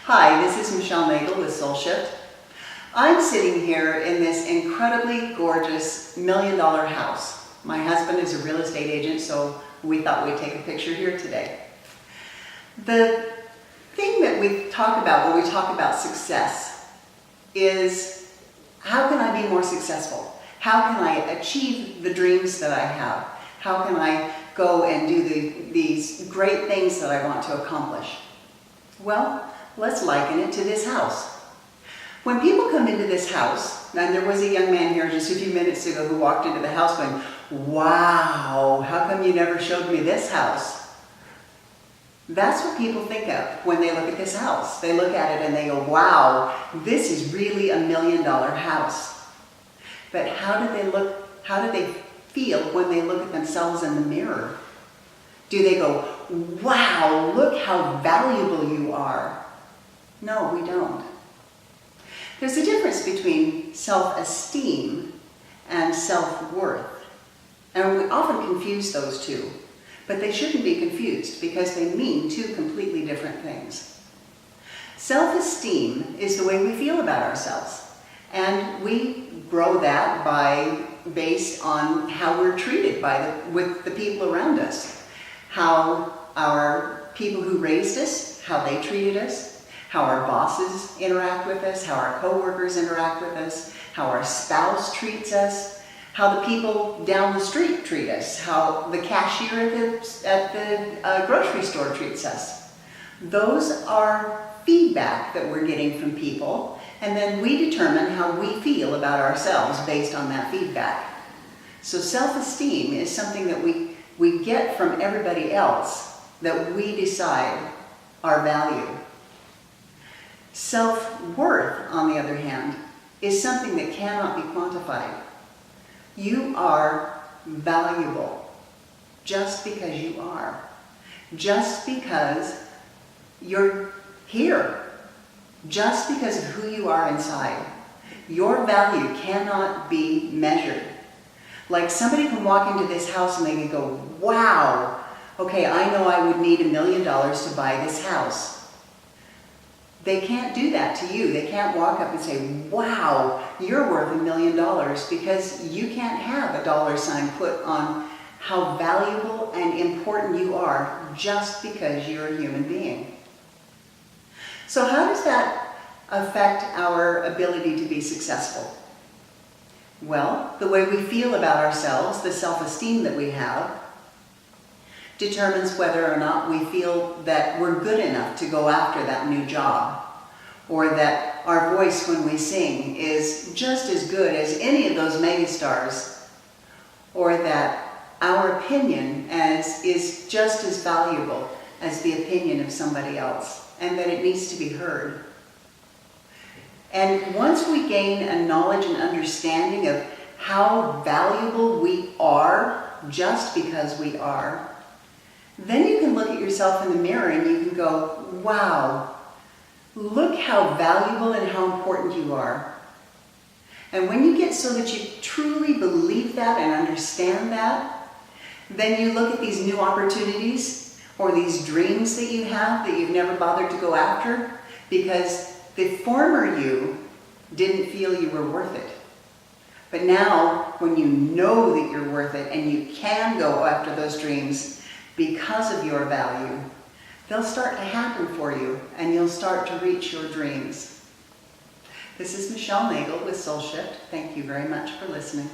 Hi, this is Michelle Nagel with Soul Shift. I'm sitting here in this incredibly gorgeous $1 million house. My husband is a real estate agent, so we thought we'd take a picture here today. The thing that we talk about when we talk about success is, how can I be more successful? How can I achieve the dreams that I have? How can I go and do these great things that I want to accomplish? Well, let's liken it to this house. When people come into this house, and there was a young man here just a few minutes ago who walked into the house going, "Wow, how come you never showed me this house?" That's what people think of when they look at this house. They look at it and they go, "Wow, this is really $1 million house." But how do they look? How do they feel when they look at themselves in the mirror? Do they go, "Wow, look how valuable you are"? No, we don't. There's a difference between self-esteem and self-worth. And we often confuse those two. But they shouldn't be confused because they mean two completely different things. Self-esteem is the way we feel about ourselves. And we grow that based on how we're treated with the people around us. How our people who raised us, how they treated us, how our bosses interact with us, how our coworkers interact with us, how our spouse treats us, how the people down the street treat us, how the cashier at the grocery store treats us. Those are feedback that we're getting from people, and then we determine how we feel about ourselves based on that feedback. So self-esteem is something that we get from everybody else that we decide our value. Self-worth, on the other hand, is something that cannot be quantified. You are valuable just because you are. Just because you're here. Just because of who you are inside. Your value cannot be measured. Like somebody can walk into this house and they can go, "Wow, okay, I know I would need $1 million to buy this house." They can't do that to you. They can't walk up and say, "Wow, you're worth $1 million," because you can't have a dollar sign put on how valuable and important you are just because you're a human being. So how does that affect our ability to be successful? Well, the way we feel about ourselves, the self-esteem that we have, determines whether or not we feel that we're good enough to go after that new job, or that our voice when we sing is just as good as any of those megastars, or that our opinion is just as valuable as the opinion of somebody else, and that it needs to be heard. And once we gain a knowledge and understanding of how valuable we are just because we are, then you can look at yourself in the mirror and you can go, "Wow, look how valuable and how important you are." And when you get so that you truly believe that and understand that, then you look at these new opportunities or these dreams that you have that you've never bothered to go after because the former you didn't feel you were worth it. But now, when you know that you're worth it and you can go after those dreams because of your value, they'll start to happen for you and you'll start to reach your dreams. This is Michelle Nagel with Soul Shift. Thank you very much for listening.